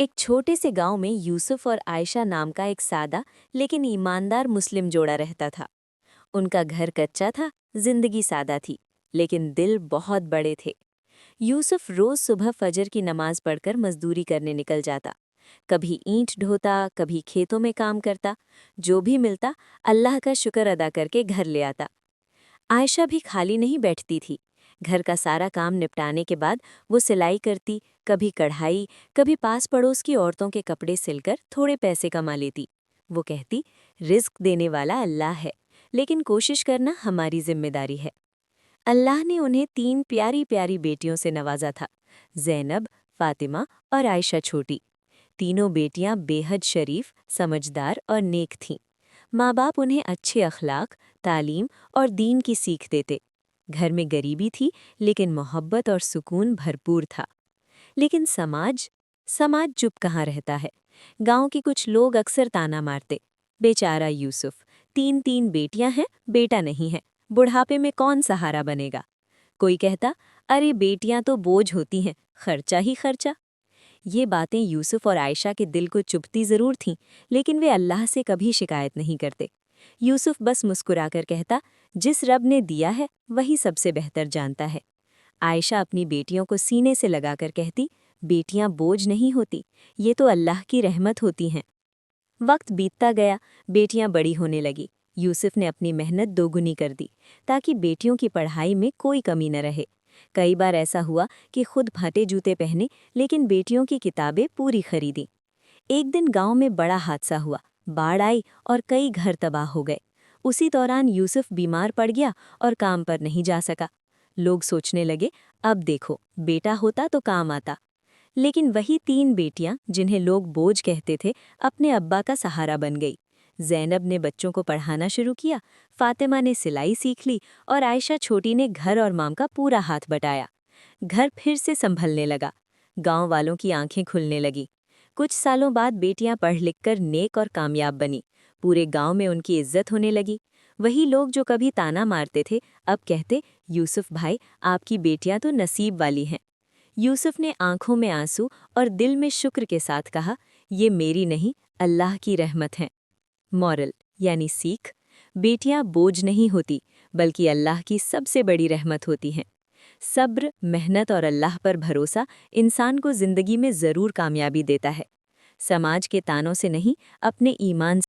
एक छोटे से गांव में यूसुफ और आयशा नाम का एक सादा लेकिन ईमानदार मुस्लिम जोड़ा रहता था। उनका घर कच्चा था, जिंदगी सादा थी, लेकिन दिल बहुत बड़े थे। यूसुफ रोज सुबह फजर की नमाज पढ़कर मजदूरी करने निकल जाता। कभी ईंट ढोता, कभी खेतों में काम करता। जो भी मिलता अल्लाह का शुक्र अदा करके घर ले आता। आयशा भी खाली नहीं बैठती थी। घर का सारा काम निपटाने के बाद वो सिलाई करती, कभी कढ़ाई, कभी पास पड़ोस की औरतों के कपड़े सिलकर थोड़े पैसे कमा लेती। वो कहती, रिस्क देने वाला अल्लाह है, लेकिन कोशिश करना हमारी जिम्मेदारी है। अल्लाह ने उन्हें 3 प्यारी प्यारी बेटियों से नवाजा था, ज़ैनब, फातिमा और आयशा छोटी। तीनों बेटियां बेहद शरीफ, समझदार और नेक थीं। माँ बाप उन्हें अच्छे अखलाक, तालीम और दीन की सीख देते। घर में गरीबी थी, लेकिन मोहब्बत और सुकून भरपूर था। लेकिन समाज समाज चुप कहाँ रहता है। गांव के कुछ लोग अक्सर ताना मारते, बेचारा यूसुफ, 3 बेटियां हैं, बेटा नहीं है, बुढ़ापे में कौन सहारा बनेगा। कोई कहता, अरे बेटियां तो बोझ होती हैं, खर्चा ही खर्चा। ये बातें यूसुफ और आयशा के दिल को चुभती जरूर थीं, लेकिन वे अल्लाह से कभी शिकायत नहीं करते। यूसुफ बस मुस्कुराकर कहता, जिस रब ने दिया है वही सबसे बेहतर जानता है। आयशा अपनी बेटियों को सीने से लगाकर कहती, बेटियां बोझ नहीं होती, ये तो अल्लाह की रहमत होती हैं। वक्त बीतता गया, बेटियां बड़ी होने लगी। यूसुफ ने अपनी मेहनत दोगुनी कर दी, ताकि बेटियों की पढ़ाई में कोई कमी न रहे। कई बार ऐसा हुआ कि खुद फटे जूते पहने, लेकिन बेटियों की किताबें पूरी खरीदी। एक दिन गांव में बड़ा हादसा हुआ, बाढ़ आई और कई घर तबाह हो गए। उसी दौरान यूसुफ बीमार पड़ गया और काम पर नहीं जा सका। लोग सोचने लगे, अब देखो, बेटा होता तो काम आता। लेकिन वही 3 बेटियां, जिन्हें लोग बोझ कहते थे, अपने अब्बा का सहारा बन गई। ज़ैनब ने बच्चों को पढ़ाना शुरू किया, फातिमा ने सिलाई सीख ली और आयशा छोटी ने घर और माम का पूरा हाथ बटाया। घर फिर से संभलने लगा। गांव वालों की आंखें खुलने लगी। कुछ सालों बाद बेटियां पढ़ लिख कर नेक और कामयाब बनी। पूरे गांव में उनकी इज्जत होने लगी। वही लोग जो कभी ताना मारते थे, अब कहते, यूसुफ भाई, आपकी बेटियां तो नसीब वाली हैं। यूसुफ ने आंखों में आंसू और दिल में शुक्र के साथ कहा, ये मेरी नहीं, अल्लाह की रहमत है। मॉरल यानी सीख, बेटियां बोझ नहीं होती, बल्कि अल्लाह की सबसे बड़ी रहमत होती हैं। सब्र, मेहनत और अल्लाह पर भरोसा इंसान को जिंदगी में ज़रूर कामयाबी देता है। समाज के तानों से नहीं, अपने ईमान